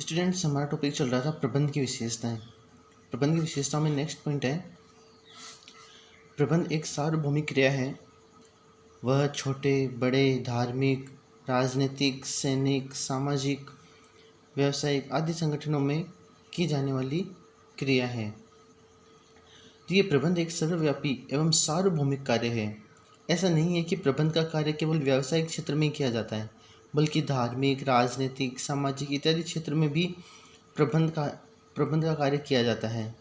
Students, हमारा topic चल रहा था प्रबंध की विशेषताएं। प्रबंध की विशेषताओं में नेक्स्ट पॉइंट है, प्रबंध एक सार्वभौमिक क्रिया है। वह छोटे बड़े धार्मिक, राजनीतिक, सैनिक, सामाजिक, व्यावसायिक आदि संगठनों में की जाने वाली क्रिया है। तो ये प्रबंध एक सर्वव्यापी एवं सार्वभौमिक कार्य है। ऐसा नहीं है कि प्रबंध का कार्य केवल व्यावसायिक क्षेत्र में ही किया जाता है, बल्कि धार्मिक, राजनीतिक, सामाजिक इत्यादि क्षेत्र में भी प्रबंध का कार्य किया जाता है।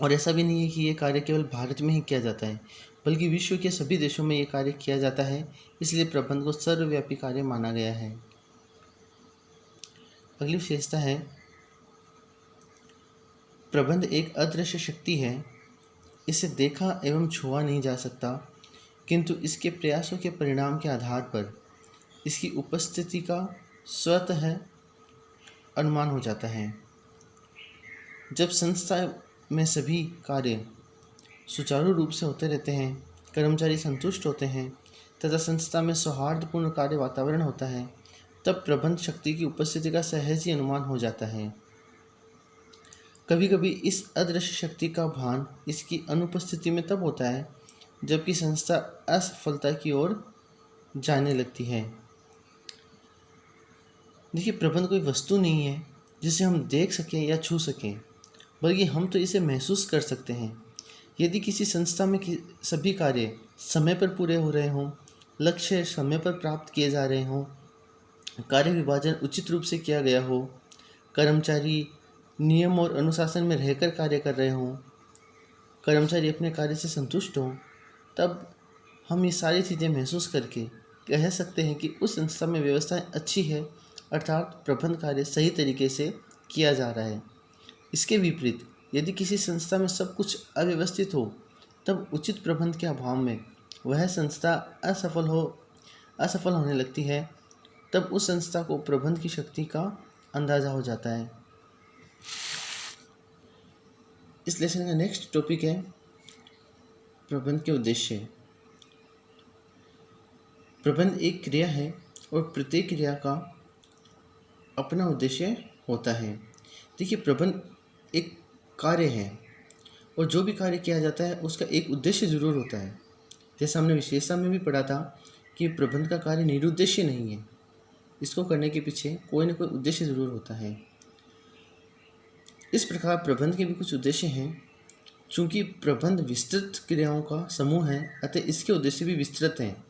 और ऐसा भी नहीं है कि ये कार्य केवल भारत में ही किया जाता है, बल्कि विश्व के सभी देशों में ये कार्य किया जाता है। इसलिए प्रबंध को सर्वव्यापी कार्य माना गया है। अगली विशेषता है, प्रबंध एक अदृश्य शक्ति है। इसे देखा एवं छुआ नहीं जा सकता, किंतु इसके प्रयासों के परिणाम के आधार पर इसकी उपस्थिति का स्वतः अनुमान हो जाता है। जब संस्था में सभी कार्य सुचारू रूप से होते रहते हैं, कर्मचारी संतुष्ट होते हैं तथा संस्था में सौहार्दपूर्ण कार्य वातावरण होता है, तब प्रबंध शक्ति की उपस्थिति का सहज ही अनुमान हो जाता है। कभी कभी इस अदृश्य शक्ति का भान इसकी अनुपस्थिति में तब होता है जबकि संस्था असफलता की ओर जाने लगती है। देखिए, प्रबंध कोई वस्तु नहीं है जिसे हम देख सकें या छू सकें, बल्कि हम तो इसे महसूस कर सकते हैं। यदि किसी संस्था में सभी कार्य समय पर पूरे हो रहे हों, लक्ष्य समय पर प्राप्त किए जा रहे हों, कार्य विभाजन उचित रूप से किया गया हो, कर्मचारी नियम और अनुशासन में रहकर कार्य कर रहे हों, कर्मचारी अपने कार्य से संतुष्ट हों, तब हम ये सारी चीज़ें महसूस करके कह सकते हैं कि उस संस्था में व्यवस्थाएं अच्छी है, अर्थात प्रबंध कार्य सही तरीके से किया जा रहा है। इसके विपरीत यदि किसी संस्था में सब कुछ अव्यवस्थित हो, तब उचित प्रबंध के अभाव में वह संस्था असफल होने लगती है। तब उस संस्था को प्रबंध की शक्ति का अंदाजा हो जाता है। इस लेसन का नेक्स्ट टॉपिक है प्रबंध के उद्देश्य। प्रबंध एक क्रिया है और प्रत्येक क्रिया का अपना उद्देश्य होता है। देखिए, प्रबंध एक कार्य है और जो भी कार्य किया जाता है उसका एक उद्देश्य जरूर होता है। जैसे हमने विशेषता में भी पढ़ा था कि प्रबंध का कार्य निरुद्देश्य नहीं है, इसको करने के पीछे कोई ना कोई उद्देश्य जरूर होता है। इस प्रकार प्रबंध के भी कुछ उद्देश्य हैं। चूंकि प्रबंध विस्तृत क्रियाओं का समूह है, अतः इसके उद्देश्य भी विस्तृत हैं,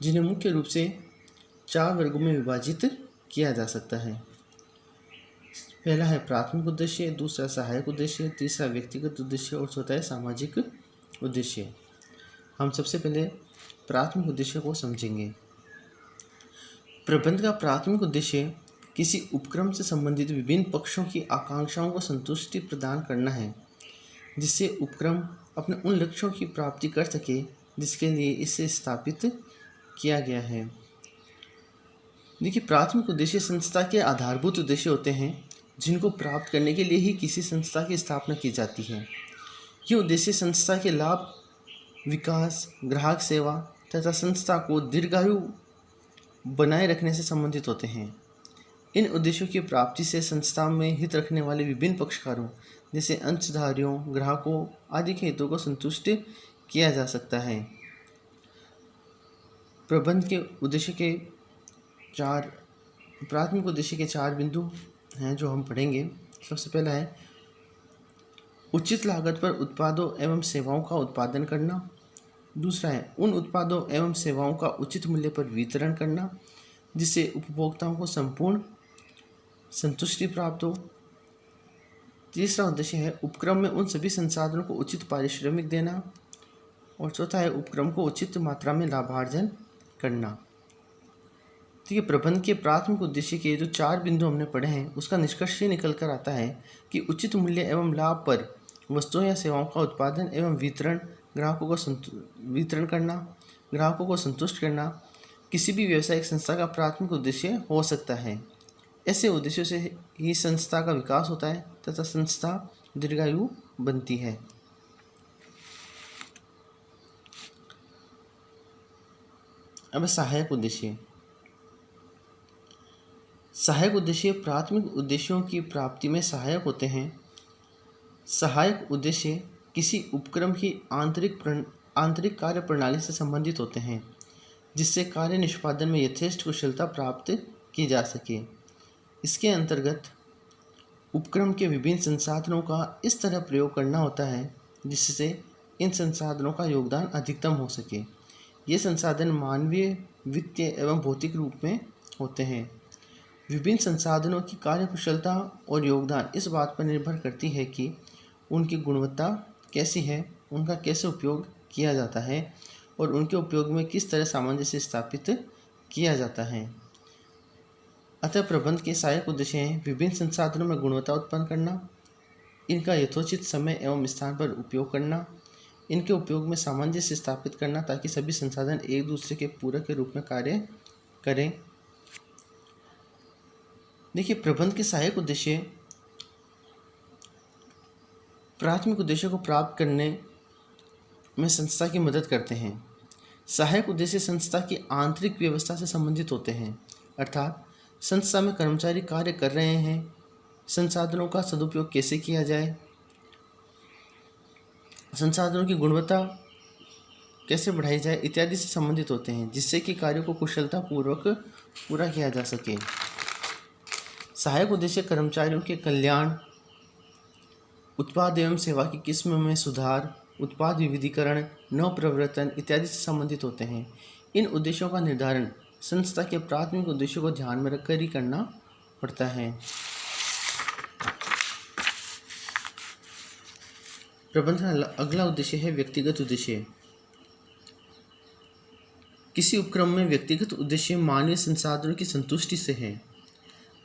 जिन्हें मुख्य रूप से 4 वर्गों में विभाजित किया जा सकता है। पहला है प्राथमिक उद्देश्य, दूसरा सहायक उद्देश्य, तीसरा व्यक्तिगत उद्देश्य और चौथा है सामाजिक उद्देश्य। हम सबसे पहले प्राथमिक उद्देश्य को समझेंगे। प्रबंध का प्राथमिक उद्देश्य किसी उपक्रम से संबंधित विभिन्न पक्षों की आकांक्षाओं को संतुष्टि प्रदान करना है, जिससे उपक्रम अपने उन लक्ष्यों की प्राप्ति कर सके जिसके लिए इसे स्थापित किया गया है। देखिए, प्राथमिक उद्देश्य संस्था के आधारभूत उद्देश्य होते हैं, जिनको प्राप्त करने के लिए ही किसी संस्था की स्थापना की जाती है। ये उद्देश्य संस्था के लाभ, विकास, ग्राहक सेवा तथा संस्था को दीर्घायु बनाए रखने से संबंधित होते हैं। इन उद्देश्यों की प्राप्ति से संस्था में हित रखने वाले विभिन्न पक्षकारों जैसे अंशधारियों, ग्राहकों आदि के हितों को संतुष्ट किया जा सकता है। प्रबंध के उद्देश्य के प्राथमिक उद्देश्य के 4 बिंदु हैं जो हम पढ़ेंगे। सबसे पहला है उचित लागत पर उत्पादों एवं सेवाओं का उत्पादन करना। दूसरा है उन उत्पादों एवं सेवाओं का उचित मूल्य पर वितरण करना, जिससे उपभोक्ताओं को संपूर्ण संतुष्टि प्राप्त हो। तीसरा उद्देश्य है उपक्रम में उन सभी संसाधनों को उचित पारिश्रमिक देना। और चौथा है उपक्रम को उचित मात्रा में लाभार्जन करना। ठीक है, प्रबंध के प्राथमिक उद्देश्य के जो 4 बिंदु हमने पढ़े हैं, उसका निष्कर्ष ये निकल कर आता है कि उचित मूल्य एवं लाभ पर वस्तुओं या सेवाओं का उत्पादन एवं वितरण, ग्राहकों को संतुष्ट करना किसी भी व्यावसायिक संस्था का प्राथमिक उद्देश्य हो सकता है। ऐसे उद्देश्यों से ही संस्था का विकास होता है तथा संस्था दीर्घायु बनती है। अब सहायक उद्देश्य। सहायक उद्देश्य प्राथमिक उद्देश्यों की प्राप्ति में सहायक होते हैं। सहायक उद्देश्य किसी उपक्रम की आंतरिक कार्य प्रणाली से संबंधित होते हैं, जिससे कार्य निष्पादन में यथेष्ट कुशलता प्राप्त की जा सके। इसके अंतर्गत उपक्रम के विभिन्न संसाधनों का इस तरह प्रयोग करना होता है जिससे इन संसाधनों का योगदान अधिकतम हो सके। ये संसाधन मानवीय, वित्तीय एवं भौतिक रूप में होते हैं। विभिन्न संसाधनों की कार्यकुशलता और योगदान इस बात पर निर्भर करती है कि उनकी गुणवत्ता कैसी है, उनका कैसे उपयोग किया जाता है और उनके उपयोग में किस तरह सामंजस्य स्थापित किया जाता है। अतः प्रबंध के सहायक उद्देश्य हैं विभिन्न संसाधनों में गुणवत्ता उत्पन्न करना, इनका यथोचित समय एवं स्थान पर उपयोग करना, इनके उपयोग में सामंजस्य स्थापित करना ताकि सभी संसाधन एक दूसरे के पूरक के रूप में कार्य करें। देखिए, प्रबंध के सहायक उद्देश्य प्राथमिक उद्देश्य को प्राप्त करने में संस्था की मदद करते हैं। सहायक उद्देश्य संस्था की आंतरिक व्यवस्था से संबंधित होते हैं, अर्थात संस्था में कर्मचारी कार्य कर रहे हैं, संसाधनों का सदुपयोग कैसे किया जाए, संसाधनों की गुणवत्ता कैसे बढ़ाई जाए इत्यादि से संबंधित होते हैं, जिससे कि कार्य को कुशलतापूर्वक पूरा किया जा सके। सहायक उद्देश्य कर्मचारियों के कल्याण, उत्पाद एवं सेवा की किस्म में सुधार, उत्पाद विविधीकरण, नवप्रवर्तन इत्यादि से संबंधित होते हैं। इन उद्देश्यों का निर्धारण संस्था के प्राथमिक उद्देश्यों को ध्यान में रखकर ही करना पड़ता है। प्रबंध का अगला उद्देश्य है व्यक्तिगत उद्देश्य। किसी उपक्रम में व्यक्तिगत उद्देश्य मानवीय संसाधनों की संतुष्टि से है।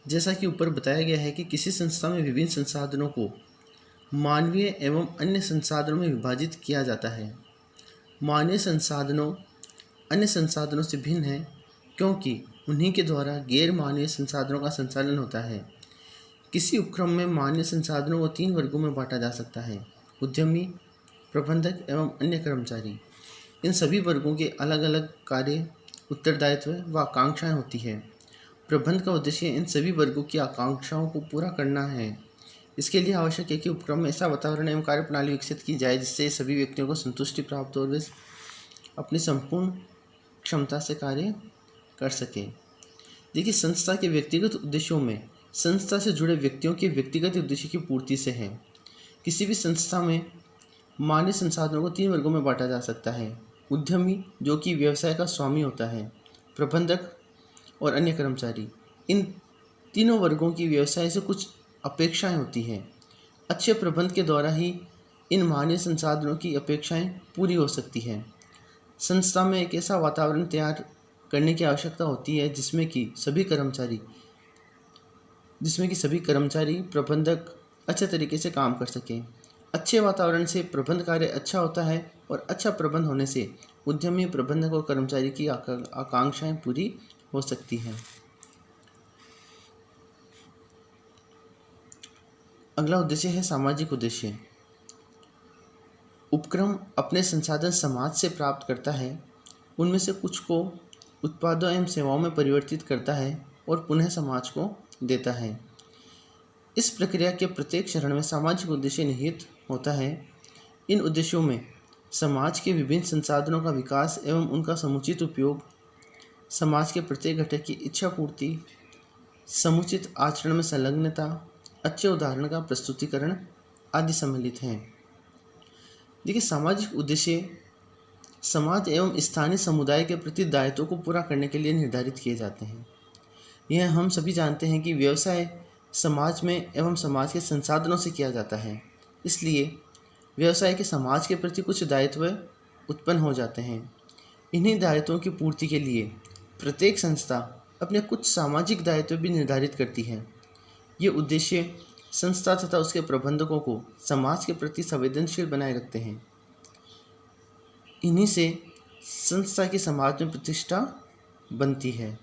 जैसा कि ऊपर बताया गया है कि किसी संस्था में विभिन्न संसाधनों को मानवीय एवं अन्य संसाधनों में विभाजित किया जाता है। मानवीय संसाधनों अन्य संसाधनों से भिन्न है क्योंकि उन्हीं के द्वारा गैर मानवीय संसाधनों का संचालन होता है। किसी उपक्रम में मानवीय संसाधनों को 3 वर्गों में बांटा जा सकता है: उद्यमी, प्रबंधक एवं अन्य कर्मचारी। इन सभी वर्गों के अलग अलग कार्य, उत्तरदायित्व व आकांक्षाएं होती है। प्रबंध का उद्देश्य इन सभी वर्गों की आकांक्षाओं को पूरा करना है। इसके लिए आवश्यक है कि उपक्रम में ऐसा वातावरण एवं कार्यप्रणाली विकसित की जाए जिससे सभी व्यक्तियों को संतुष्टि प्राप्त हो और वे अपनी संपूर्ण क्षमता से कार्य कर सकें। देखिए, संस्था के व्यक्तिगत उद्देश्यों में संस्था से जुड़े व्यक्तियों के व्यक्तिगत उद्देश्य की पूर्ति से है। किसी भी संस्था में मानवीय संसाधनों को 3 वर्गों में बांटा जा सकता है: उद्यमी जो कि व्यवसाय का स्वामी होता है, प्रबंधक और अन्य कर्मचारी। इन तीनों वर्गों की व्यवसाय से कुछ अपेक्षाएं होती हैं। अच्छे प्रबंध के द्वारा ही इन मानवीय संसाधनों की अपेक्षाएं पूरी हो सकती हैं। संस्था में एक ऐसा वातावरण तैयार करने की आवश्यकता होती है जिसमें कि सभी कर्मचारी प्रबंधक अच्छे तरीके से काम कर सकें। अच्छे वातावरण से प्रबंध कार्य अच्छा होता है और अच्छा प्रबंध होने से उद्यमी, प्रबंधक और कर्मचारी की आकांक्षाएं पूरी हो सकती हैं। अगला उद्देश्य है सामाजिक उद्देश्य। उपक्रम अपने संसाधन समाज से प्राप्त करता है, उनमें से कुछ को उत्पादों एवं सेवाओं में परिवर्तित करता है और पुनः समाज को देता है। इस प्रक्रिया के प्रत्येक चरण में सामाजिक उद्देश्य निहित होता है। इन उद्देश्यों में समाज के विभिन्न संसाधनों का विकास एवं उनका समुचित उपयोग, समाज के प्रत्येक घटक की इच्छा पूर्ति, समुचित आचरण में संलग्नता, अच्छे उदाहरण का प्रस्तुतिकरण आदि सम्मिलित हैं। देखिए, सामाजिक उद्देश्य समाज एवं स्थानीय समुदाय के प्रति दायित्वों को पूरा करने के लिए निर्धारित किए जाते हैं। यह हम सभी जानते हैं कि व्यवसाय समाज में एवं समाज के संसाधनों से किया जाता है, इसलिए व्यवसाय के समाज के प्रति कुछ दायित्व उत्पन्न हो जाते हैं। इन्हीं दायित्वों की पूर्ति के लिए प्रत्येक संस्था अपने कुछ सामाजिक दायित्व भी निर्धारित करती है। ये उद्देश्य संस्था तथा उसके प्रबंधकों को समाज के प्रति संवेदनशील बनाए रखते हैं। इन्हीं से संस्था की समाज में प्रतिष्ठा बनती है।